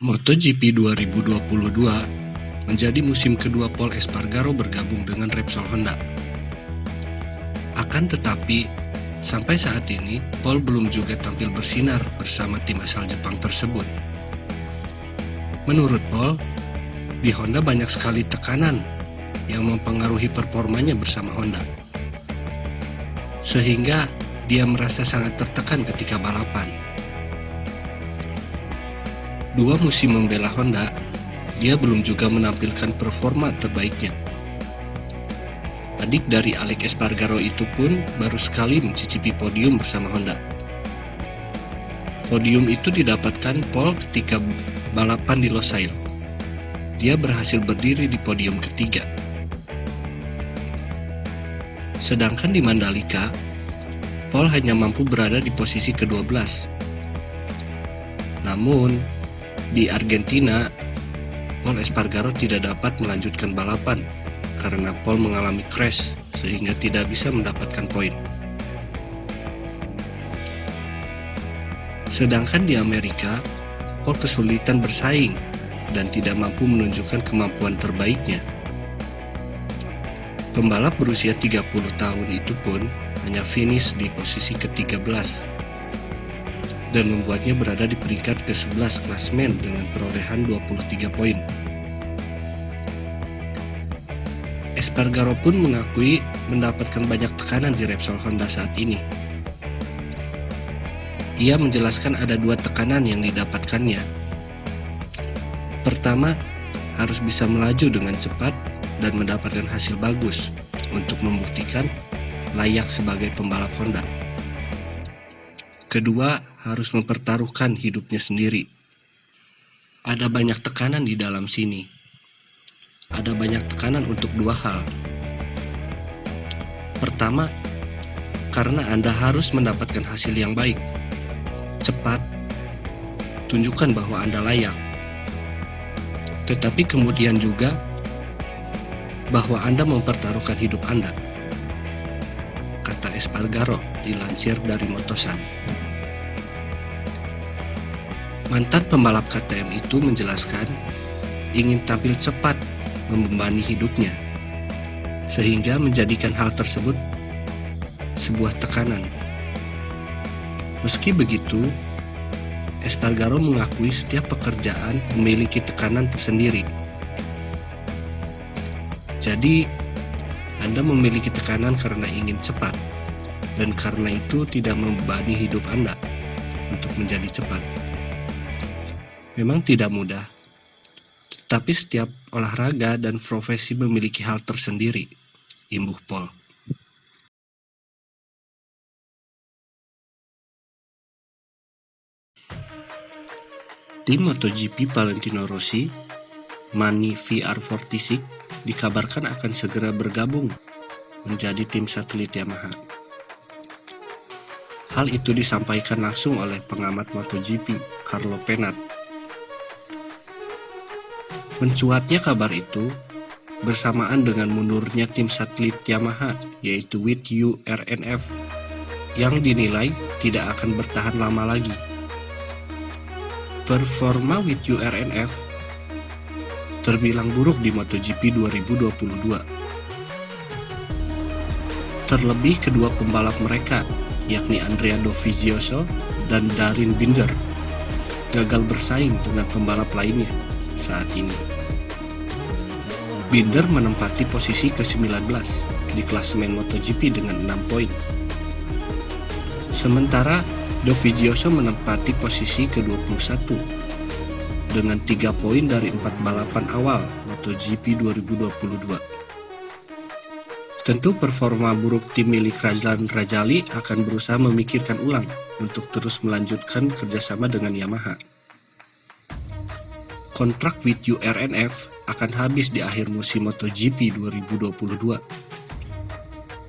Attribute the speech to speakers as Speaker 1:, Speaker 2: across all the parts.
Speaker 1: MotoGP 2022 menjadi musim kedua Pol Espargaro bergabung dengan Repsol Honda. Akan tetapi, sampai saat ini Pol belum juga tampil bersinar bersama tim asal Jepang tersebut. Menurut Pol, di Honda banyak sekali tekanan yang mempengaruhi performanya bersama Honda, sehingga dia merasa sangat tertekan ketika balapan. 2 musim membela Honda, dia belum juga menampilkan performa terbaiknya. Adik dari Alex Espargaro itu pun baru sekali mencicipi podium bersama Honda. Podium itu didapatkan Pol ketika balapan di Losail. Dia berhasil berdiri di podium ketiga. Sedangkan di Mandalika, Pol hanya mampu berada di posisi ke-12. Namun, di Argentina, Pol Espargaro tidak dapat melanjutkan balapan karena Pol mengalami crash sehingga tidak bisa mendapatkan poin. Sedangkan di Amerika, Pol kesulitan bersaing dan tidak mampu menunjukkan kemampuan terbaiknya. Pembalap berusia 30 tahun itu pun hanya finish di posisi ke-13 dan membuatnya berada di peringkat ke-11 klasemen dengan perolehan 23 poin. Espargaro pun mengakui mendapatkan banyak tekanan di Repsol Honda saat ini. Ia menjelaskan ada 2 tekanan yang didapatkannya. Pertama, harus bisa melaju dengan cepat dan mendapatkan hasil bagus untuk membuktikan layak sebagai pembalap Honda. Kedua, harus mempertaruhkan hidupnya sendiri. Ada banyak tekanan di dalam sini. Ada banyak tekanan untuk 2 hal. Pertama, karena Anda harus mendapatkan hasil yang baik, cepat, tunjukkan bahwa Anda layak. Tetapi kemudian juga bahwa Anda mempertaruhkan hidup Anda, kata Espargaro dilansir dari Motosan. Mantan pembalap KTM itu menjelaskan ingin tampil cepat membebani hidupnya, sehingga menjadikan hal tersebut sebuah tekanan. Meski begitu, Espargaro mengakui setiap pekerjaan memiliki tekanan tersendiri. Jadi, Anda memiliki tekanan karena ingin cepat, dan karena itu tidak membebani hidup Anda untuk menjadi cepat. Memang tidak mudah, tetapi setiap olahraga dan profesi memiliki hal tersendiri, imbuh Pol. Tim MotoGP Valentino Rossi, Mani VR46, dikabarkan akan segera bergabung menjadi tim satelit Yamaha. Hal itu disampaikan langsung oleh pengamat MotoGP, Carlo Pennant. Mencuatnya kabar itu bersamaan dengan mundurnya tim satelit Yamaha, yaitu With You RNF, yang dinilai tidak akan bertahan lama lagi. Performa With You RNF terbilang buruk di MotoGP 2022. Terlebih kedua pembalap mereka, yakni Andrea Dovizioso dan Darryn Binder, gagal bersaing dengan pembalap lainnya saat ini. Binder menempati posisi ke-19 di klasemen MotoGP dengan 6 poin. Sementara Dovizioso menempati posisi ke-21 dengan 3 poin dari 4 balapan awal MotoGP 2022. Tentu performa buruk tim milik Razlan Rajali akan berusaha memikirkan ulang untuk terus melanjutkan kerjasama dengan Yamaha. Kontrak With You RNF akan habis di akhir musim MotoGP 2022.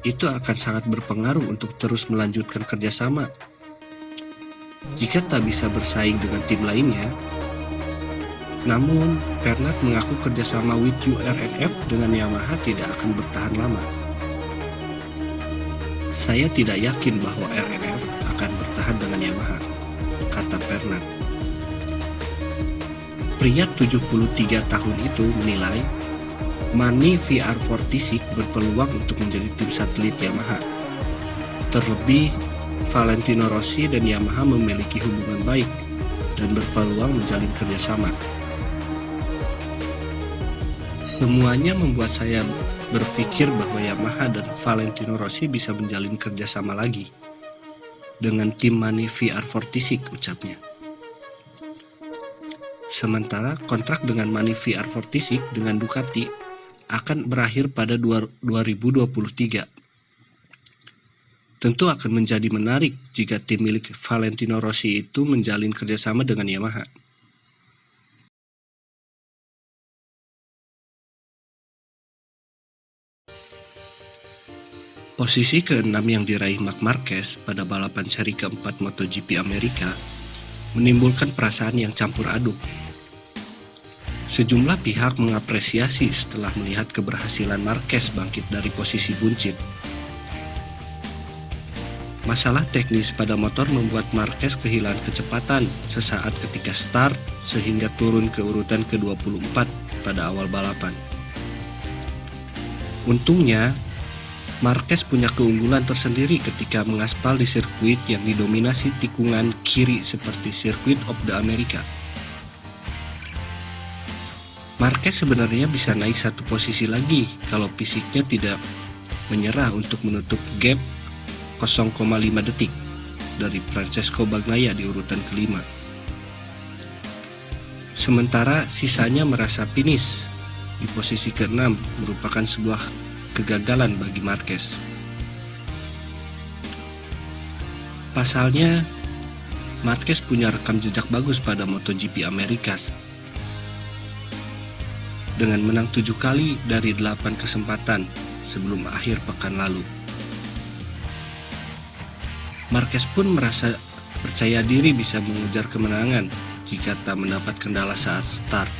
Speaker 1: Itu akan sangat berpengaruh untuk terus melanjutkan kerjasama. Jika tak bisa bersaing dengan tim lainnya, namun Pennant mengaku kerjasama With You RNF dengan Yamaha tidak akan bertahan lama. Saya tidak yakin bahwa RNF akan bertahan dengan Yamaha, kata Pennant. Pria 73 tahun itu menilai Mani VR46 berpeluang untuk menjadi tim satelit Yamaha. Terlebih, Valentino Rossi dan Yamaha memiliki hubungan baik dan berpeluang menjalin kerjasama. Semuanya membuat saya berpikir bahwa Yamaha dan Valentino Rossi bisa menjalin kerjasama lagi dengan tim Mani VR46, ucapnya. Sementara kontrak dengan Mani VR46 dengan Ducati akan berakhir pada 2023. Tentu akan menjadi menarik jika tim milik Valentino Rossi itu menjalin kerjasama dengan Yamaha. Posisi ke-6 yang diraih Marc Marquez pada balapan seri keempat MotoGP Amerika menimbulkan perasaan yang campur aduk. Sejumlah pihak mengapresiasi setelah melihat keberhasilan Marquez bangkit dari posisi buncit. Masalah teknis pada motor membuat Marquez kehilangan kecepatan sesaat ketika start sehingga turun ke urutan ke-24 pada awal balapan. Untungnya, Marquez punya keunggulan tersendiri ketika mengaspal di sirkuit yang didominasi tikungan kiri seperti Circuit of the America. Marquez sebenarnya bisa naik satu posisi lagi kalau fisiknya tidak menyerah untuk menutup gap 0,5 detik dari Francesco Bagnaia di urutan kelima. Sementara sisanya merasa finish di posisi ke-6 merupakan sebuah kegagalan bagi Marquez. Pasalnya, Marquez punya rekam jejak bagus pada MotoGP Amerika dengan menang 7 kali dari 8 kesempatan sebelum akhir pekan lalu. Marquez pun merasa percaya diri bisa mengejar kemenangan jika tak mendapat kendala saat start.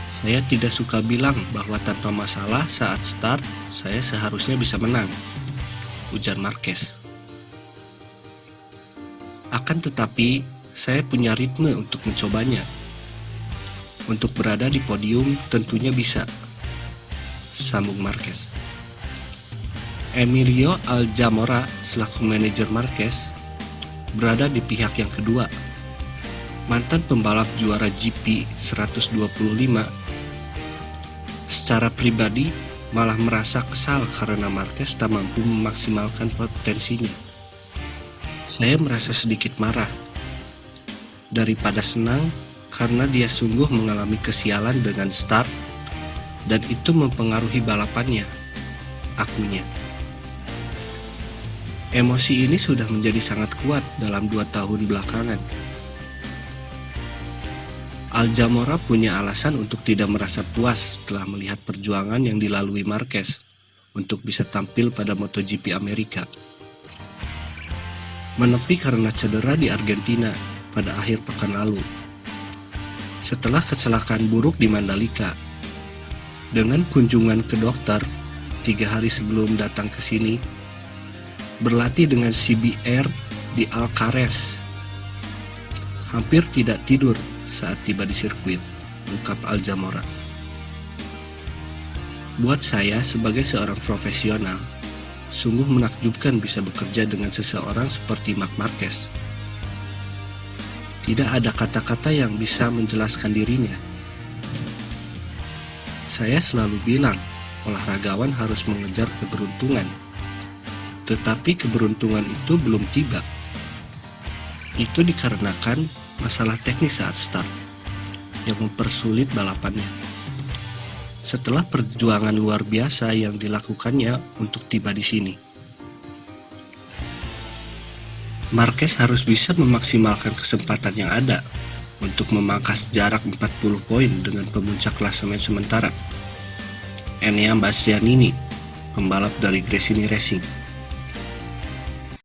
Speaker 1: Saya tidak suka bilang bahwa tanpa masalah saat start saya seharusnya bisa menang, ujar Marquez. Akan tetapi, saya punya ritme untuk mencobanya. Untuk berada di podium tentunya bisa, sambung Marquez. Emilio Alzamora selaku manajer Marquez berada di pihak yang kedua. Mantan pembalap juara GP 125 secara pribadi malah merasa kesal karena Marquez tak mampu memaksimalkan potensinya. Saya merasa sedikit marah daripada senang karena dia sungguh mengalami kesialan dengan start dan itu mempengaruhi balapannya, akunya. Emosi ini sudah menjadi sangat kuat dalam 2 tahun belakangan. Alzamora punya alasan untuk tidak merasa puas setelah melihat perjuangan yang dilalui Marquez untuk bisa tampil pada MotoGP Amerika. Menepi karena cedera di Argentina pada akhir pekan lalu. Setelah kecelakaan buruk di Mandalika, dengan kunjungan ke dokter 3 hari sebelum datang ke sini, berlatih dengan CBR di Alcaraz, hampir tidak tidur saat tiba di sirkuit, ungkap Alzamora. Buat saya sebagai seorang profesional, sungguh menakjubkan bisa bekerja dengan seseorang seperti Marc Marquez. Tidak ada kata-kata yang bisa menjelaskan dirinya. Saya selalu bilang, olahragawan harus mengejar keberuntungan. Tetapi keberuntungan itu belum tiba. Itu dikarenakan masalah teknis saat start yang mempersulit balapannya. Setelah perjuangan luar biasa yang dilakukannya untuk tiba di sini, Marquez harus bisa memaksimalkan kesempatan yang ada untuk memangkas jarak 40 poin dengan pemuncak klasemen sementara, Enea Bastianini, pembalap dari Gresini Racing.